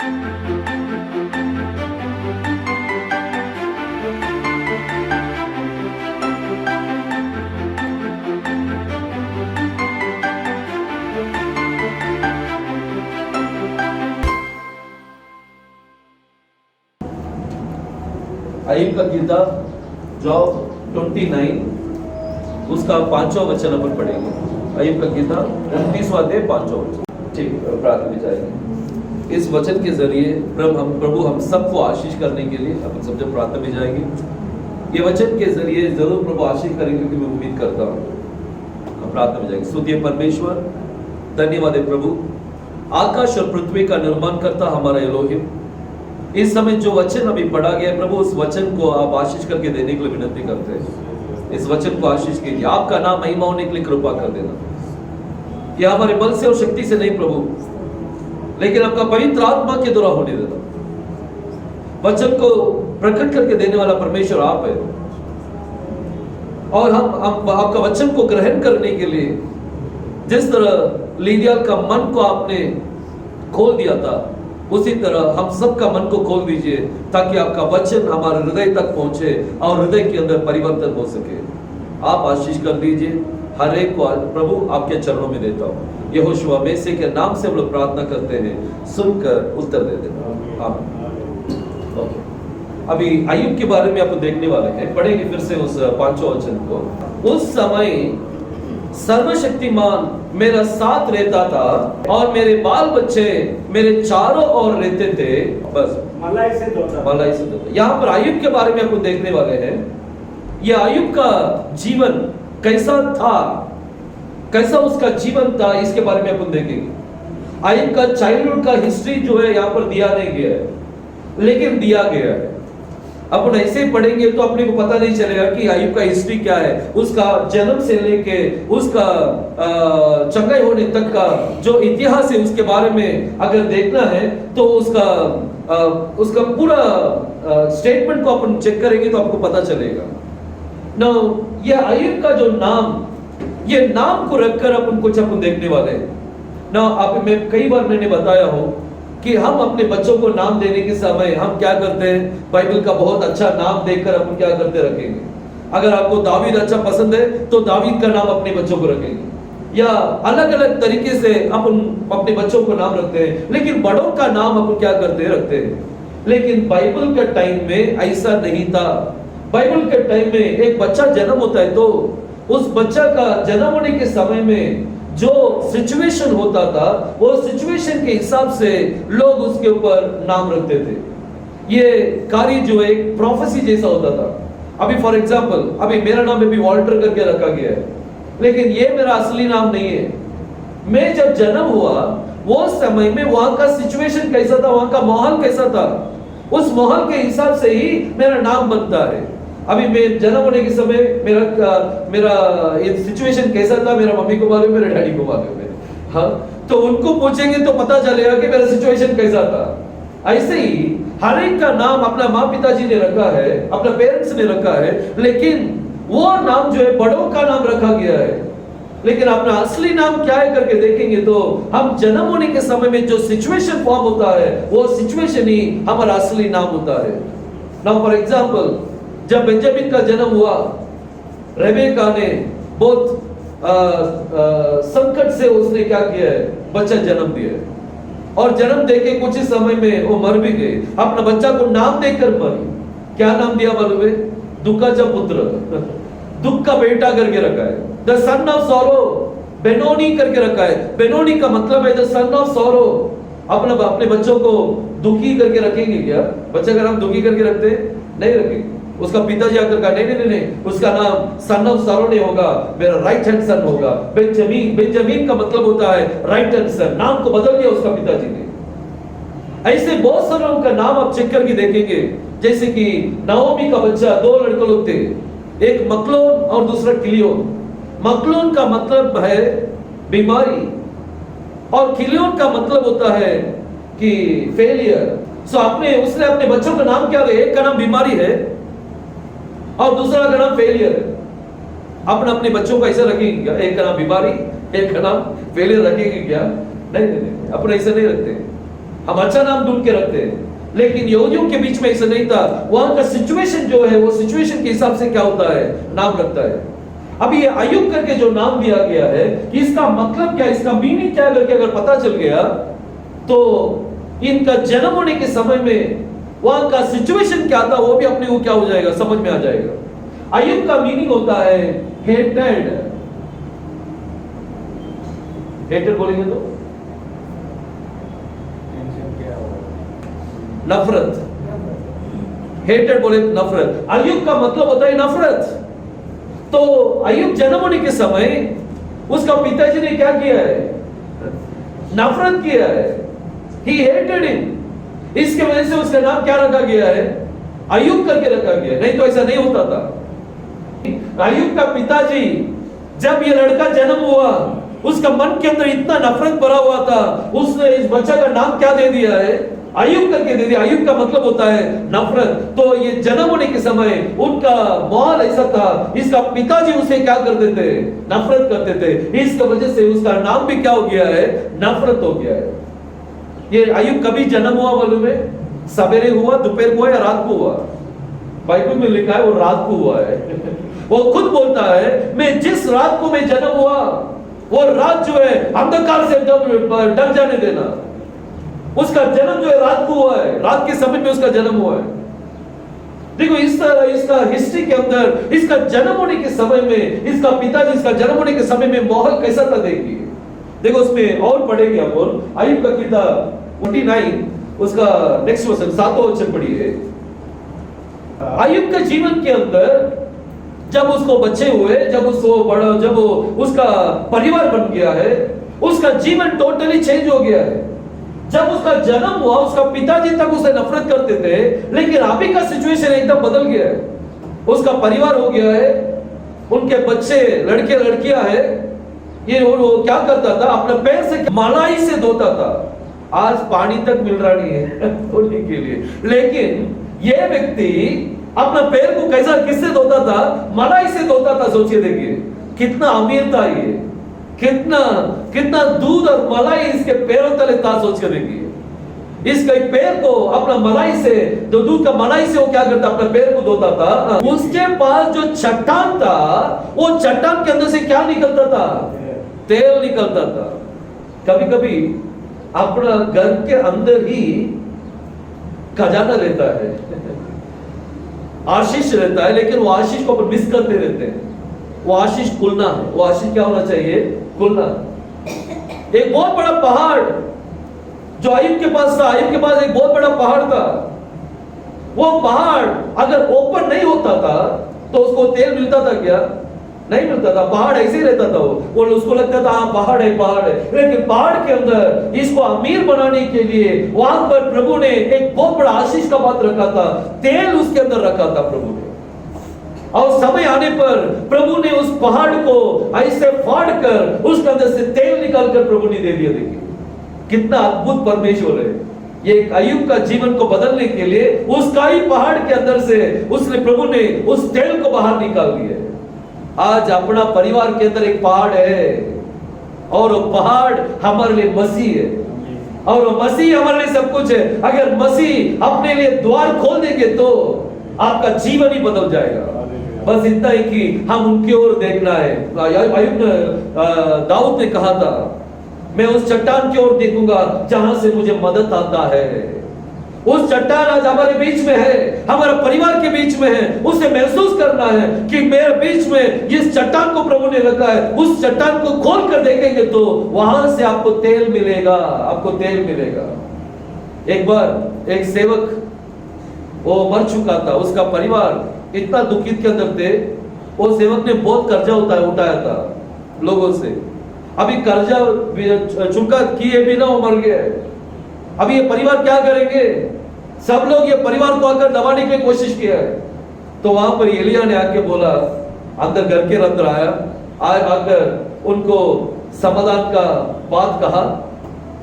अय्यूब का किताब जॉब 29 उसका 5वां वचन अपन पढ़ेंगे। अय्यूब का किताब 29वां अध्याय 5वां वचन। ठीक, प्रार्थना में जाएंगे। इस वचन के जरिए प्रभु हम सबको आशीष करने के लिए अपन सब जब प्रार्थना में जाएंगे, ये वचन के जरिए जरूर प्रभु आशीष करेंगे, क्योंकि मैं उम्मीद करता हूँ। हम प्रार्थना में जाएंगे। स्तुति परमेश्वर, धन्यवाद है प्रभु, आकाश और पृथ्वी का निर्माण करता हमारा एलोहिम। इस समय जो वचन अभी पढ़ा गया है प्रभु, उस वचन को आप आशीष करके देने के लिए विनती करते हैं। इस वचन को आशीष कीजिए, आपका नाम महिमा होने के लिए कृपा कर देना। यह हमारे बल से और शक्ति से नहीं प्रभु, लेकिन आपका पवित्र आत्मा के द्वारा होने देना। वचन को प्रकट करके देने वाला परमेश्वर आप है, और हम आपका वचन को ग्रहण करने के लिए जिस तरह लीदिया का मन को आपने खोल दिया था, उसी तरह हम सबका मन को खोल दीजिए, ताकि आपका वचन हमारे हृदय तक पहुंचे और हृदय के अंदर परिवर्तन हो सके। आप आशीष कर दीजिए हर एक को। प्रभु आपके चरणों में देता हूँ, यहोशुआ मसीह के नाम से हम लोग प्रार्थना करते हैं, सुनकर उत्तर दे देना। आमीन। अभी अय्यूब के बारे में आपको देखने वाले हैं, पढ़ेंगे फिर से उस 5वां वचन को। उस समय सर्वशक्तिमान मेरा साथ रहता था, और मेरे बाल बच्चे मेरे चारों ओर रहते थे। बस मलाई से धोता। यहाँ पर अय्यूब के बारे में आपको देखने वाले हैं। यह अय्यूब का जीवन कैसा था, कैसा उसका जीवन था, इसके बारे में अपन देखेंगे। अय्यूब का चाइल्डहुड का हिस्ट्री जो है यहाँ पर दिया नहीं गया है, लेकिन दिया गया है। अपन ऐसे पढ़ेंगे तो अपने को पता नहीं चलेगा कि अय्यूब का हिस्ट्री क्या है। उसका जन्म से लेके उसका चंगाई होने तक का जो इतिहास है, उसके बारे में अगर देखना है तो उसका पूरा स्टेटमेंट को अपन चेक करेंगे तो आपको पता चलेगा। नो, ये अय्यूब का जो नाम, ये नाम को रखकर अपन देखने वाले हैं ना। अब मैं कई बार मैंने बताया हूं कि हम अपने बच्चों को नाम देने के समय हम क्या करते हैं, बाइबल का बहुत अच्छा नाम देखकर अपन क्या करते रखेंगे। अगर आपको दावीद अच्छा पसंद है तो दावीद का नाम अपने बच्चों को रखेंगे, या अलग अलग तरीके से अपन अपने बच्चों को नाम रखते हैं। लेकिन बड़ों का नाम अपन क्या करते रखते हैं। लेकिन बाइबल के टाइम में ऐसा नहीं था। बाइबल के टाइम में एक बच्चा जन्म होता है तो उस बच्चा का जन्म होने के समय में जो सिचुएशन होता था, वो सिचुएशन के हिसाब से लोग उसके ऊपर नाम रखते थे। ये कार्य जो है एक प्रोफेसी जैसा होता था। अभी फॉर एग्जांपल, अभी मेरा नाम अभी वॉल्टर करके रखा गया है, लेकिन ये मेरा असली नाम नहीं है। मैं जब जन्म हुआ वो समय में वहां का सिचुएशन कैसा था, वहां का माहौल कैसा था, उस माहौल के हिसाब से ही मेरा नाम बनता है। अभी मैं जन्म होने के समय मेरा ये सिचुएशन कैसा था, मेरा मम्मी को मालूम है, मेरे डैडी को मालूम है। हाँ, तो उनको पूछेंगे तो पता चलेगा कि मेरा सिचुएशन कैसा था। ऐसे ही हर एक का नाम अपना माँ पिताजी ने रखा है, अपना पेरेंट्स ने रखा है, लेकिन वो नाम जो है बड़ों का नाम रखा गया है। लेकिन अपना असली नाम क्या है करके देखेंगे तो हम जन्म होने के समय में जो सिचुएशन फॉर्म होता है, वो सिचुएशन ही हमारा असली नाम होता है। नाउ फॉर एग्जांपल, जब बेंजामिन का जन्म हुआ, रेबेका ने बहुत संकट से उसने क्या किया है, बच्चा जन्म दिया, और जन्म देके कुछ ही समय में वो मर भी गए। अपना बच्चा को नाम देकर मरी। क्या नाम दिया मालूम है? दुःखाचा पुत्र, दुख का बेटा करके रखा है। The son of sorrow, Benoni करके रखा है। बेनोनी का मतलब है द सन ऑफ सॉरो। अपने बच्चों को दुखी करके रखेंगे क्या? बच्चे का नाम दुखी करके रखते नहीं रखेंगे। उसका पिताजी आकर कहा नहीं, उसका नाम सन ऑफ सॉरो नहीं होगा, मेरा राइट हैंड सन होगा। बेंजामिन का मतलब होता है राइट हैंड सन। नाम को बदल दिया उसका पिताजी ने। ऐसे बहुत सारे लोगों का नाम आप चेक करके देखेंगे। जैसे कि नाओमी का बच्चा, 2 लड़के लोग थे, एक मकलोन और दूसरा किलियोन। मकलोन का मतलब है बीमारी, और किलियोन का मतलब होता है कि फेलियर। सो उसने अपने बच्चों का नाम क्या दिया? एक का नाम बीमारी है और दूसरा का नाम फेलियर है। अपने बच्चों को ऐसा रखेंगे क्या? एक का नाम बीमारी, एक का नाम फेलियर रखेंगे क्या? नहीं, अपने ऐसे नहीं रखते। हम अच्छा नाम ढूंढ के रखते हैं, लेकिन यहूदियों के बीच में ऐसा नहीं था। वहां का सिचुएशन जो है वो सिचुएशन के हिसाब से क्या होता है, नाम रखता है। अब ये अय्यूब करके जो नाम दिया गया है, इसका मतलब क्या, इसका मीनिंग क्या करके अगर पता चल गया तो इनका जन्म होने के समय में वहां का सिचुएशन क्या था वो भी अपने को क्या हो जाएगा, समझ में आ जाएगा। अय्यूब का मीनिंग होता है हेटेड। हेटेड बोलेंगे तो नफरत, हेटेड बोले नफरत। अय्यूब का मतलब होता है नफरत। तो अय्यूब जन्म होने के समय उसका पिताजी ने क्या किया है, नफरत किया है। He hated him। इसके वजह से उसका नाम क्या रखा गया है, अय्यूब करके रखा गया, नहीं तो ऐसा नहीं होता था। अय्यूब का पिताजी जब ये लड़का जन्म हुआ उसका मन के अंदर इतना नफरत भरा हुआ था, उसने इस बच्चा का नाम क्या दे दिया है, अय्यूब करके दे दिया। अय्यूब का मतलब होता है नफरत। तो ये जन्म होने के समय उनका माहौल ऐसा था, इसका पिताजी उसे क्या करते थे, नफरत करते थे। इसकी वजह से उसका नाम भी क्या हो गया है, नफरत हो गया है। ये अय्यूब कभी जन्म हुआ मालूम है, सवेरे हुआ, दोपहर को हुआ या रात को हुआ? बाइबल में लिखा है वो रात को हुआ है। वो खुद बोलता है मैं जिस रात को मैं जन्म हुआ वो रात जो है अंधकार से डर जाने देना। उसका जन्म जो है रात को हुआ है, रात के समय में उसका जन्म हुआ है। देखो इस तरह इसका हिस्ट्री के अंदर इसका जन्म होने के समय में इसका पिताजी इसका जन्म होने के समय में माहौल कैसा था देखिए। देखो उसमें और पढ़ेंगे अपन अय्यूब का किताब 49 उसका नेक्स्ट वर्सन 7वां वचन पढ़िए। अय्यूब के जीवन के अंदर जब उसको बच्चे हुए, जब उसको बड़ा, जब उसका परिवार बन गया है, उसका जीवन टोटली चेंज हो गया है। जब उसका जन्म हुआ उसका पिताजी तक उसे नफरत करते थे, लेकिन अभी का सिचुएशन एकदम बदल गया है। उसका परिवार हो गया है, उनके बच्चे लड़के लड़कियां हैं। ये वो क्या करता था, अपने पैर से मलाई से धोता था। आज पानी तक मिल रहा नहीं है धोने के लिए, लेकिन ये व्यक्ति अपना पैर को कैसा किससे धोता था, मलाई से धोता था। सोचिए देखिए कितना अमीर था ये, कितना कितना दूध और मलाई इसके पैरों तले था। सोच के देखिए इसके पैर को अपना मलाई से, तो दूध का मलाई से वो क्या करता, अपना पैर को धोता था। उसके पास जो चट्टान था, वो चट्टान के अंदर से क्या निकलता था, तेल निकलता था। कभी कभी अपना घर के अंदर ही खजाना रहता है, आशीष रहता है, लेकिन वो आशीष को मिस करते रहते हैं। वो आशीष खुलना है, वो आशीष क्या होना चाहिए, खुलना। एक बहुत बड़ा पहाड़ जो अय्यूब के पास था, अय्यूब के पास एक बहुत बड़ा पहाड़ था। वो पहाड़ अगर ओपन नहीं होता था तो उसको तेल मिलता था क्या, नहीं मिलता था। पहाड़ ऐसे ही रहता था। वो उसको लगता था हाँ पहाड़ है, पहाड़ है, लेकिन पहाड़ के अंदर इसको अमीर बनाने के लिए वहां पर प्रभु ने एक बहुत बड़ा आशीष का बात रखा था, तेल उसके अंदर रखा था प्रभु ने। और समय आने पर प्रभु ने उस पहाड़ को ऐसे फाड़ कर उसके अंदर से तेल निकाल कर प्रभु ने दे दिया। देखिए कितना अद्भुत परमेश्वर है। ये अय्यूब का जीवन को बदलने के लिए उसका ही पहाड़ के अंदर से उसने प्रभु ने उस तेल को बाहर निकाल दिया। आज अपना परिवार के अंदर एक पहाड़ है और वो पहाड़ हमारे लिए मसीह है, और वो मसीह हमारे लिए सब कुछ है। अगर मसीह अपने लिए द्वार खोल देंगे तो आपका जीवन ही बदल जाएगा। बस इतना ही कि हम उनकी ओर देखना है। अय्यूब ने, दाऊद ने कहा था मैं उस चट्टान की ओर देखूंगा जहां से मुझे मदद आता है। उस चट्टान आज हमारे बीच में है, हमारे परिवार के बीच में है। उसे महसूस करना है कि मेरे बीच में जिस चट्टान को प्रभु ने रखा है, उस चट्टान को खोल कर देखेंगे तो वहां से आपको तेल मिलेगा, आपको तेल मिलेगा। एक बार एक सेवक वो मर चुका था, उसका परिवार इतना दुखित के अंदर थे। वो सेवक ने बहुत कर्जा उठाया था लोगों से। अभी कर्जा चुका किए बिना वो मर गया। अभी ये परिवार क्या करेंगे? सब लोग ये परिवार को आकर दबाने की कोशिश किया है। तो वहां पर एलिया ने आके बोला, अंदर घर के अंदर आया, आकर उनको समाधान का बात कहा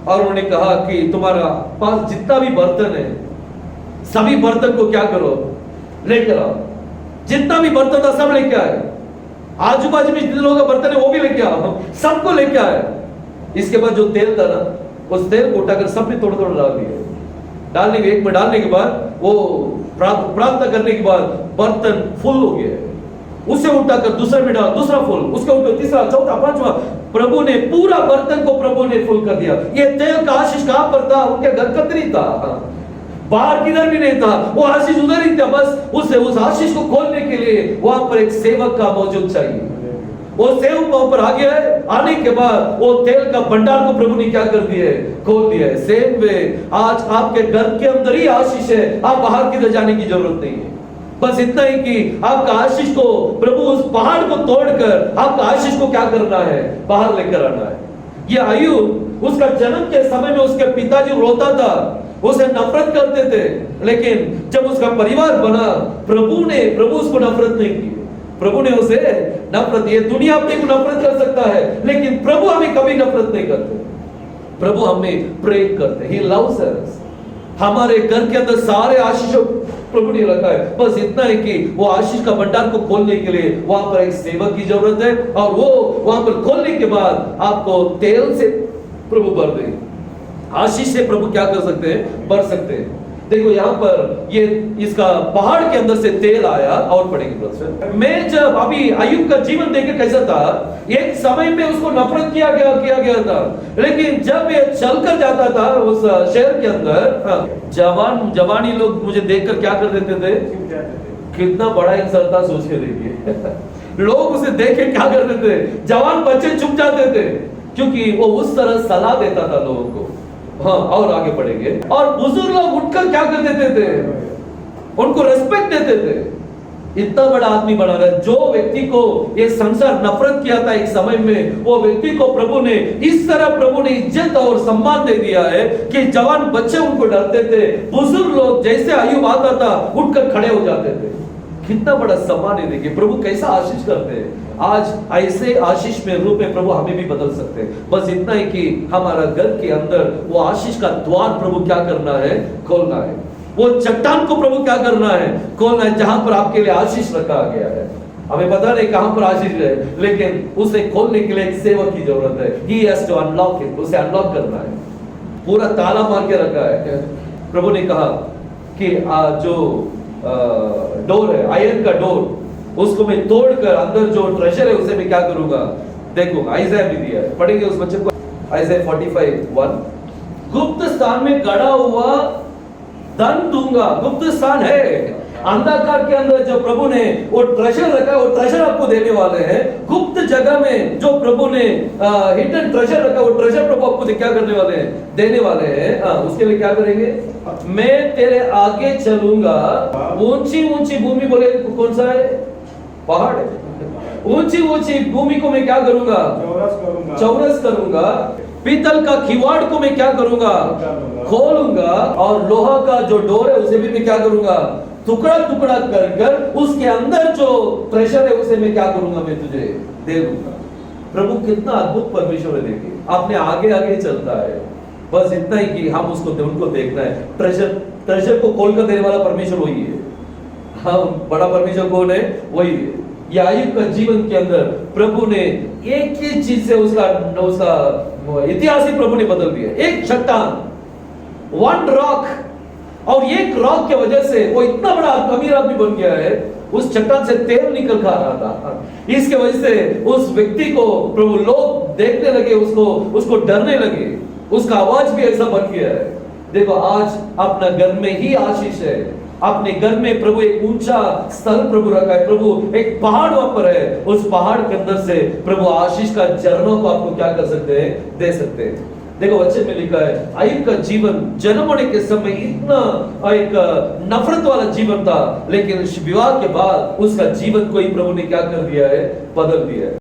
और उन्होंने कहा कि तुम्हारा पास जितना भी बर्तन है सभी बर्तन को क्या करो, लेकर आओ। जितना भी बर्तन था सब लेके आए। आजू बाजू में जितने लोगों का बर्तन है वो भी लेके आओ, सबको लेके आए। इसके बाद जो तेल था ना, उस तेल को उठाकर सबने थोड़ा थोड़ा डाल दिया। डालने के एक में डालने के बाद वो प्रार्थना करने के बाद बर्तन फुल हो गया, उसे उठाकर दूसरे में डाल, दूसरा फुल, उसके ऊपर तीसरा, चौथा, पांचवा, प्रभु ने पूरा बर्तन को प्रभु ने फुल कर दिया। ये तेल का आशीष कहां पर था? उनके घर कतरी था, बाहर किधर भी नहीं था, वो आशीष उधर ही था। बस उस आशीष को खोलने के लिए वहां पर एक सेवक का मौजूद चाहिए। वो सेवक वहां पर आ गया है, आने के बाद वो तेल का भंडार को प्रभु ने क्या कर दिया है? खोल दिया है। सेम वे आज आपके घर के अंदर ही आशीष है, आप बाहर किधर जाने की जरूरत नहीं है। बस इतना ही कि आपका आशीष को प्रभु उस पहाड़ को तोड़कर आपका आशीष को क्या करना है? बाहर लेकर आना है। ये अय्यूब, उसका जन्म के समय में उसके पिताजी रोता था, उसे नफरत करते थे, लेकिन जब उसका परिवार बना, प्रभु उसको नफरत नहीं की। प्रभु ने उसे नफरत, ये दुनिया अपने को नफरत कर सकता है, लेकिन प्रभु हमें कभी नफरत नहीं करते। प्रभु हमें प्रेम करते, ही लव्स अस। हमारे घर के अंदर सारे आशीषों प्रभु ने रखा है। बस इतना है कि वो आशीष का भंडार को खोलने के लिए वहां पर एक सेवक की जरूरत है, और वो वहां पर खोलने के बाद आपको तेल से प्रभु भर दे। आशीष से प्रभु क्या कर सकते हैं? भर सकते हैं। देखो यहाँ पर ये इसका पहाड़ के अंदर से तेल आया, और पढ़ेंगे ब्रदर। मैं जब अभी अय्यूब का जीवन देखे कैसा था, एक समय में उसको नफरत किया गया था, लेकिन जब ये चलकर जाता था उस शहर के अंदर, जवानी लोग मुझे देखकर क्या कर देते थे? कितना बड़ा इंसान था, सोच के देखिए। लोग उसे देख के क्या कर देते थे? जवान बच्चे चुप जाते थे, क्योंकि वो उस तरह सलाह देता था लोगों को। हाँ, और आगे पढ़ेंगे। और बुजुर्ग लोग उठकर क्या कर देते थे? उनको रेस्पेक्ट देते थे। इतना बड़ा आदमी बना रहा है। जो व्यक्ति को ये संसार नफरत किया था एक समय में, वो व्यक्ति को प्रभु ने इस तरह प्रभु ने इज्जत और सम्मान दे दिया है कि जवान बच्चे उनको डरते थे। बुजुर्ग लोग जैसे अय्यूब आता था उठकर खड़े हो जाते थे। कितना बड़ा सम्मान है। देखिए प्रभु कैसा आशीष करते हैं। आज ऐसे आशीष में रूप में प्रभु हमें भी बदल सकते हैं। बस इतना ही कि हमारा घर के अंदर वो आशीष का द्वार प्रभु क्या करना है? खोलना है। वो चट्टान को प्रभु क्या करना है? खोलना है, जहां पर आपके लिए आशीष रखा गया है। हमें पता नहीं कहां पर आशीष है, लेकिन उसे खोलने के लिए एक सेवक की जरूरत है। He has to unlock it, उसे अनलॉक करना है। पूरा ताला मार के रखा है। प्रभु ने कहा कि जो डोर है, आयरन का डोर, उसको मैं तोड़कर अंदर जो ट्रेजर है उसे मैं क्या करूंगा? देखो आइज़ाया भी दिया है, पढ़ेंगे उस बच्चे को। आइज़ाया 45:1, गुप्त स्थान में गड़ा हुआ धन दूंगा। गुप्त स्थान है अंधकार के अंदर, जो प्रभु ने वो ट्रेजर रखा है, वो ट्रेजर आपको देने वाले हैं। गुप्त जगह में जो प्रभु ने हिडन ट्रेजर रखा, वो ट्रेजर प्रभु आपको क्या करने वाले हैं? देने वाले हैं। उसके लिए क्या करेंगे? मैं तेरे आगे चलूंगा। ऊंची ऊंची भूमि, बोले कौन सा है? पहाड़ है। ऊंची ऊंची भूमि को मैं क्या करूंगा? चौरस करूंगा। पीतल का किवाड़ को मैं क्या करूंगा? खोलूंगा। और लोहा का जो डोर है उसे भी मैं क्या करूंगा? टुकड़ा टुकड़ा कर कर उसके अंदर जो ट्रेजर है उसे मैं क्या करूंगा? मैं तुझे दे दूंगा। प्रभु कितना अद्भुत परमेश्वर है। देखिए आपने आगे आगे चलता है। बस इतना ही कि हम उनको देखना है। ट्रेजर को खोलकर देने वाला परमेश्वर वही है। हम बड़ा परमेश्वर कौन है? वही है। या अय्यूब का जीवन के अंदर प्रभु ने एक ही चीज से उसका इतिहास ही प्रभु ने बदल दिया। एक चट्टान, वन रॉक, और एक रॉक के वजह से वो इतना बड़ा अमीर आदमी बन गया है। उस चट्टान से तेल निकल कर आ रहा था। इसके वजह से उस व्यक्ति को प्रभु लोग देखने लगे, उसको डरने लगे। उसका आवाज भी ऐसा बन गया है। देखो आज अपना घर में ही आशीष है। अपने घर में प्रभु एक ऊंचा स्थल प्रभु रखा है। प्रभु एक पहाड़ वहां पर है। उस पहाड़ के अंदर से प्रभु आशीष का झरनों को आपको क्या कर सकते हैं? दे सकते हैं। देखो वचन में लिखा है अय्यूब का जीवन जन्म होने के समय इतना एक नफरत वाला जीवन था, लेकिन विवाह के बाद उसका जीवन को ही प्रभु ने क्या कर दिया है? बदल दिया है।